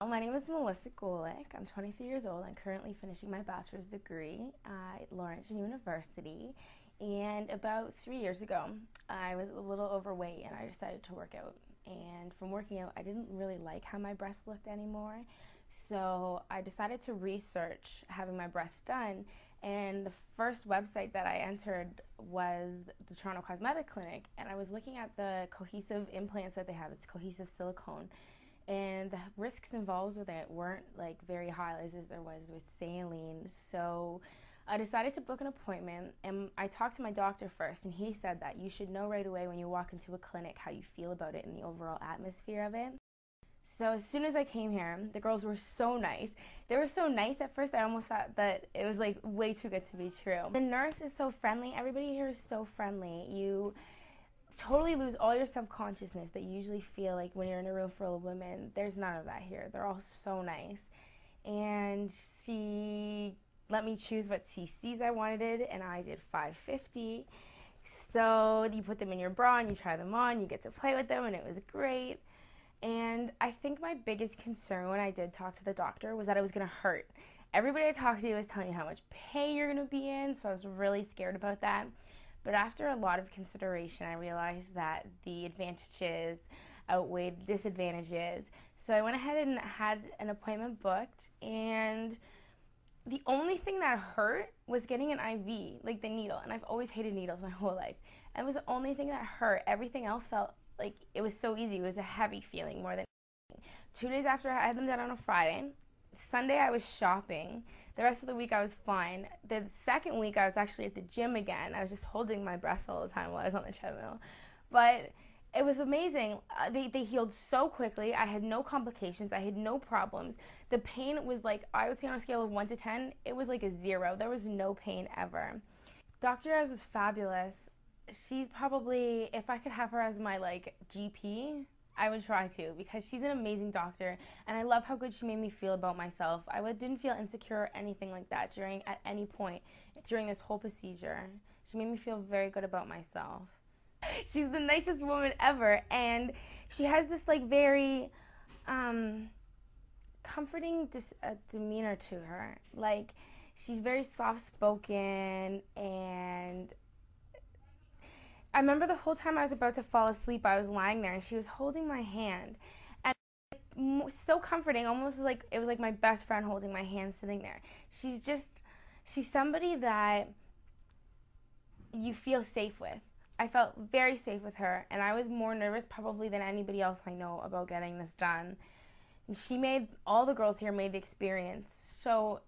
My name is Melissa Golick. I'm 23 years old. I'm currently finishing my bachelor's degree at Laurentian University. And about 3 years ago, I was a little overweight and I decided to work out. And from working out, I didn't really like how my breasts looked anymore. So I decided to research having my breasts done. And the first website that I entered was the Toronto Cosmetic Clinic. And I was looking at the cohesive implants that they have. It's cohesive silicone, and the risks involved with it weren't like very high as there was with saline. So I decided to book an appointment, and I talked to my doctor first, and he said that you should know right away when you walk into a clinic how you feel about it and the overall atmosphere of it. So as soon as I came here, the girls were so nice. They were so nice at first, I almost thought that it was like way too good to be true. The nurse is so friendly. Everybody here is so friendly. You totally lose all your self-consciousness that you usually feel like when you're in a room full of women. There's none of that here. They're all so nice. And she let me choose what CCs I wanted, and I did 550. So you put them in your bra and you try them on, you get to play with them, and it was great. And I think my biggest concern when I did talk to the doctor was that it was going to hurt. Everybody I talked to was telling you how much pain you're going to be in, so I was really scared about that. But after a lot of consideration, I realized that the advantages outweighed the disadvantages. So I went ahead and had an appointment booked, and the only thing that hurt was getting an IV, like the needle. And I've always hated needles my whole life. And it was the only thing that hurt. Everything else felt like it was so easy. It was a heavy feeling more than anything. 2 days after, I had them done on a Friday. Sunday I was shopping. The rest of the week I was fine. The second week I was actually at the gym again. I was just holding my breasts all the time while I was on the treadmill. But it was amazing. They healed so quickly. I had no complications. I had no problems. The pain was like, I would say on a scale of 1 to 10, it was like a 0. There was no pain ever. Dr. Az was fabulous. She's probably, if I could have her as my like GP, I would try to, because she's an amazing doctor, and I love how good she made me feel about myself. Didn't feel insecure or anything like that at any point during this whole procedure. She made me feel very good about myself. She's the nicest woman ever, and she has this like very comforting demeanor to her. Like, she's very soft-spoken, and I remember the whole time I was about to fall asleep, I was lying there and she was holding my hand. And so comforting, almost like it was like my best friend holding my hand sitting there. She's somebody that you feel safe with. I felt very safe with her, and I was more nervous probably than anybody else I know about getting this done. And all the girls here made the experience so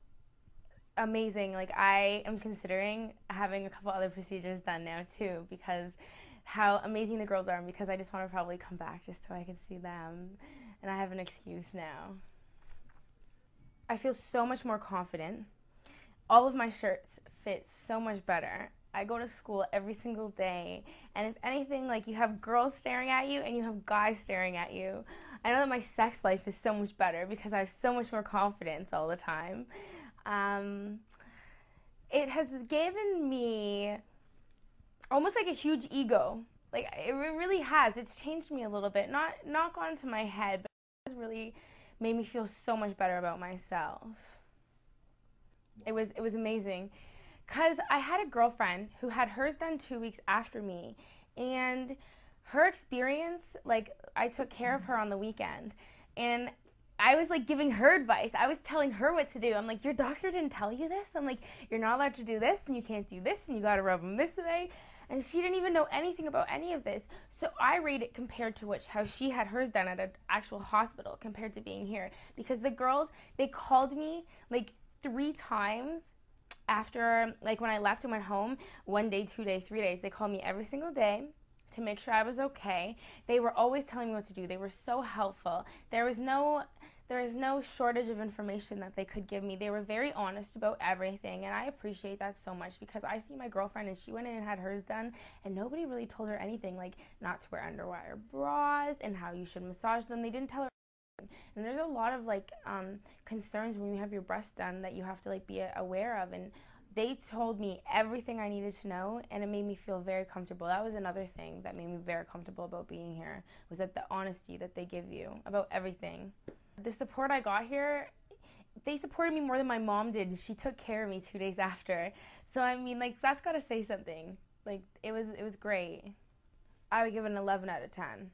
amazing. Like, I am considering having a couple other procedures done now too, because how amazing the girls are, and because I just want to probably come back just so I can see them, and I have an excuse now. I feel so much more confident. All of my shirts fit so much better. I go to school every single day, and if anything, like, you have girls staring at you and you have guys staring at you. I know that my sex life is so much better because I have so much more confidence all the time. It has given me almost like a huge ego. Like, it really has. It's changed me a little bit. Not gone to my head, but it has really made me feel so much better about myself. It was amazing. Because I had a girlfriend who had hers done 2 weeks after me, and her experience, like, I took care of her on the weekend, and I was like giving her advice. I was telling her what to do. I'm like, your doctor didn't tell you this? I'm like, you're not allowed to do this, and you can't do this, and you gotta rub them this way. And she didn't even know anything about any of this. So I rate it compared to how she had hers done at an actual hospital compared to being here. Because the girls, they called me like 3 times after, like, when I left and went home, 1 day, 2 days, 3 days. They called me every single day to make sure I was okay. They were always telling me what to do. They were so helpful. There is no shortage of information that they could give me. They were very honest about everything, and I appreciate that so much, because I see my girlfriend, and she went in and had hers done, and nobody really told her anything, like not to wear underwire bras and how you should massage them. They didn't tell her. And there's a lot of like concerns when you have your breasts done that you have to like be aware of, and they told me everything I needed to know, and it made me feel very comfortable. That was another thing that made me very comfortable about being here, was that the honesty that they give you about everything. The support I got here, they supported me more than my mom did. She took care of me 2 days after. So I mean, like, that's gotta say something. Like, it was great. I would give it an 11 out of 10.